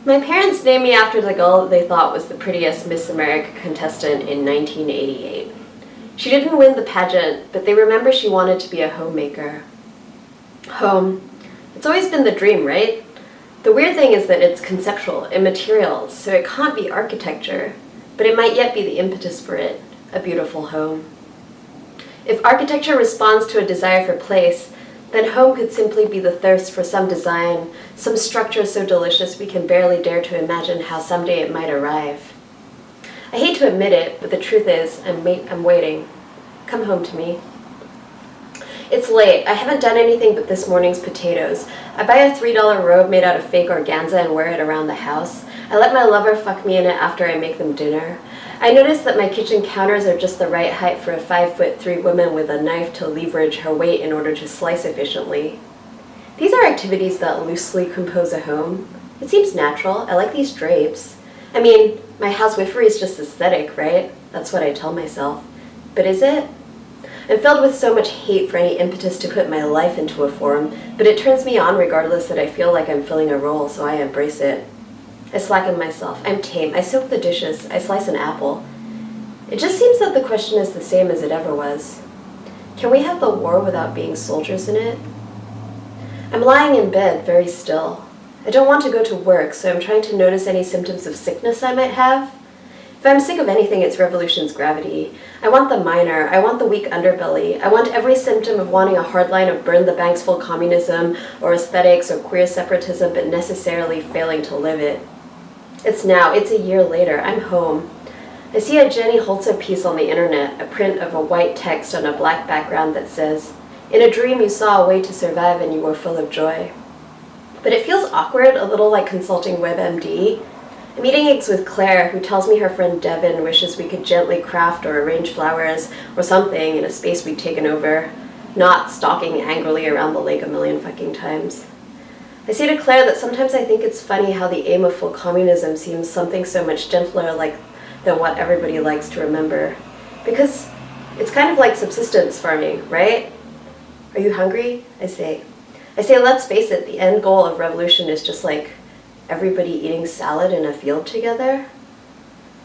My parents named me after the girl that they thought was the prettiest Miss America contestant in 1988. She didn't win the pageant, but they remember she wanted to be a homemaker. Home. It's always been the dream, right? The weird thing is that it's conceptual, immaterial, so it can't be architecture, but it might yet be the impetus for it, a beautiful home. If architecture responds to a desire for place, then home could simply be the thirst for some design, some structure so delicious we can barely dare to imagine how someday it might arrive. I hate to admit it, but the truth is, I'm waiting. Come home to me. It's late. I haven't done anything but this morning's potatoes. I buy a $3 robe made out of fake organza and wear it around the house. I let my lover fuck me in it after I make them dinner. I notice that my kitchen counters are just the right height for a 5'3" woman with a knife to leverage her weight in order to slice efficiently. These are activities that loosely compose a home. It seems natural. I like these drapes. I mean, my housewifery is just aesthetic, right? That's what I tell myself. But is it? I'm filled with so much hate for any impetus to put my life into a form, but it turns me on regardless that I feel like I'm filling a role, so I embrace it. I slacken myself. I'm tame. I soak the dishes. I slice an apple. It just seems that the question is the same as it ever was. Can we have the war without being soldiers in it? I'm lying in bed, very still. I don't want to go to work, so I'm trying to notice any symptoms of sickness I might have. If I'm sick of anything, it's revolution's gravity. I want the minor. I want the weak underbelly. I want every symptom of wanting a hardline of burn-the-banks full communism or aesthetics or queer separatism, but necessarily failing to live it. It's now. It's a year later. I'm home. I see a Jenny Holzer piece on the internet, a print of a white text on a black background that says, "In a dream you saw a way to survive and you were full of joy." But it feels awkward, a little like consulting WebMD. I'm eating eggs with Claire, who tells me her friend Devin wishes we could gently craft or arrange flowers or something in a space we'd taken over, not stalking angrily around the lake a million fucking times. I say to Claire that sometimes I think it's funny how the aim of full communism seems something so much gentler than what everybody likes to remember. Because it's kind of like subsistence farming, right? Are you hungry? I say, let's face it, the end goal of revolution is just like everybody eating salad in a field together.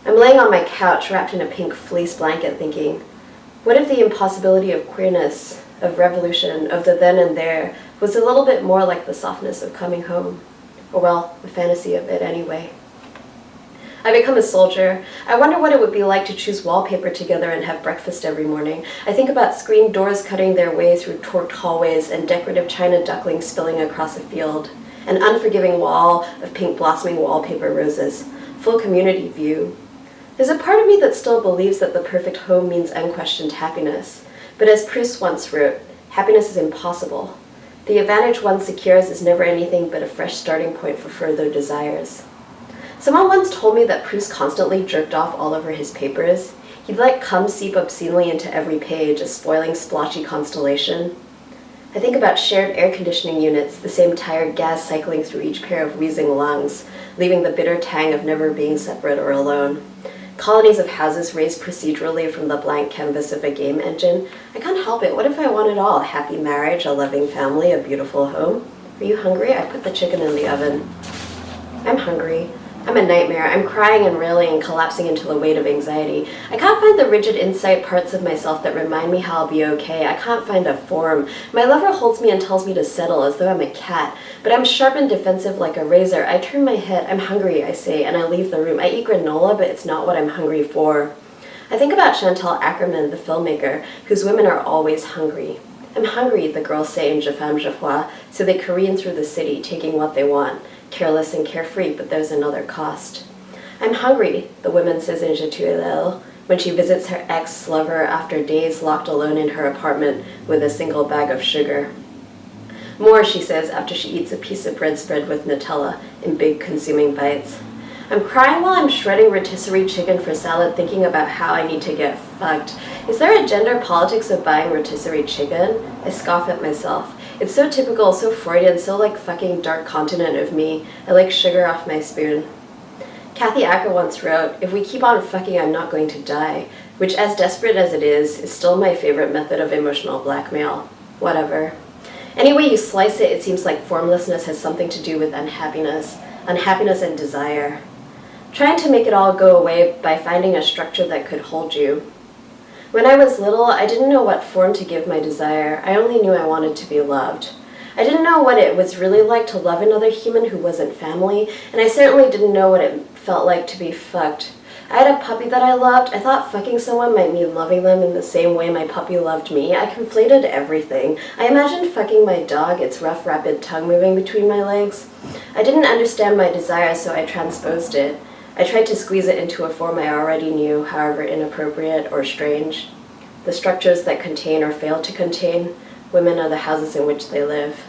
I'm laying on my couch wrapped in a pink fleece blanket thinking, what if the impossibility of queerness, of revolution, of the then and there, was a little bit more like the softness of coming home? Or well, the fantasy of it anyway. I become a soldier. I wonder what it would be like to choose wallpaper together and have breakfast every morning. I think about screen doors cutting their way through torqued hallways and decorative china ducklings spilling across a field. An unforgiving wall of pink blossoming wallpaper roses. Full community view. There's a part of me that still believes that the perfect home means unquestioned happiness. But as Proust once wrote, happiness is impossible. The advantage one secures is never anything but a fresh starting point for further desires. Someone once told me that Proust constantly jerked off all over his papers. He'd let cum seep obscenely into every page, a spoiling splotchy constellation. I think about shared air conditioning units, the same tired gas cycling through each pair of wheezing lungs, leaving the bitter tang of never being separate or alone. Colonies of houses raised procedurally from the blank canvas of a game engine. I can't help it. What if I want it all? A happy marriage, a loving family, a beautiful home. Are you hungry? I put the chicken in the oven. I'm hungry. I'm a nightmare. I'm crying and railing and collapsing into the weight of anxiety. I can't find the rigid insight parts of myself that remind me how I'll be okay. I can't find a form. My lover holds me and tells me to settle as though I'm a cat, but I'm sharp and defensive like a razor. I turn my head. I'm hungry, I say, and I leave the room. I eat granola, but it's not what I'm hungry for. I think about Chantal Akerman, the filmmaker, whose women are always hungry. I'm hungry, the girls say in Je Femme, Je Foi, so they careen through the city, taking what they want. Careless and carefree, but there's another cost. I'm hungry, the woman says in Je Tue l'elle, when she visits her ex-lover after days locked alone in her apartment with a single bag of sugar. More, she says, after she eats a piece of bread spread with Nutella in big consuming bites. I'm crying while I'm shredding rotisserie chicken for salad, thinking about how I need to get fucked. Is there a gender politics of buying rotisserie chicken? I scoff at myself. It's so typical, so Freudian, so like fucking dark continent of me. I like sugar off my spoon. Kathy Acker once wrote, if we keep on fucking, I'm not going to die, which as desperate as it is still my favorite method of emotional blackmail. Whatever. Any way you slice it, it seems like formlessness has something to do with unhappiness. unhappiness and desire. Trying to make it all go away by finding a structure that could hold you. When I was little, I didn't know what form to give my desire. I only knew I wanted to be loved. I didn't know what it was really like to love another human who wasn't family, and I certainly didn't know what it felt like to be fucked. I had a puppy that I loved. I thought fucking someone might mean loving them in the same way my puppy loved me. I conflated everything. I imagined fucking my dog, its rough, rapid tongue moving between my legs. I didn't understand my desire, so I transposed it. I tried to squeeze it into a form I already knew, however inappropriate or strange. The structures that contain or fail to contain, women are the houses in which they live.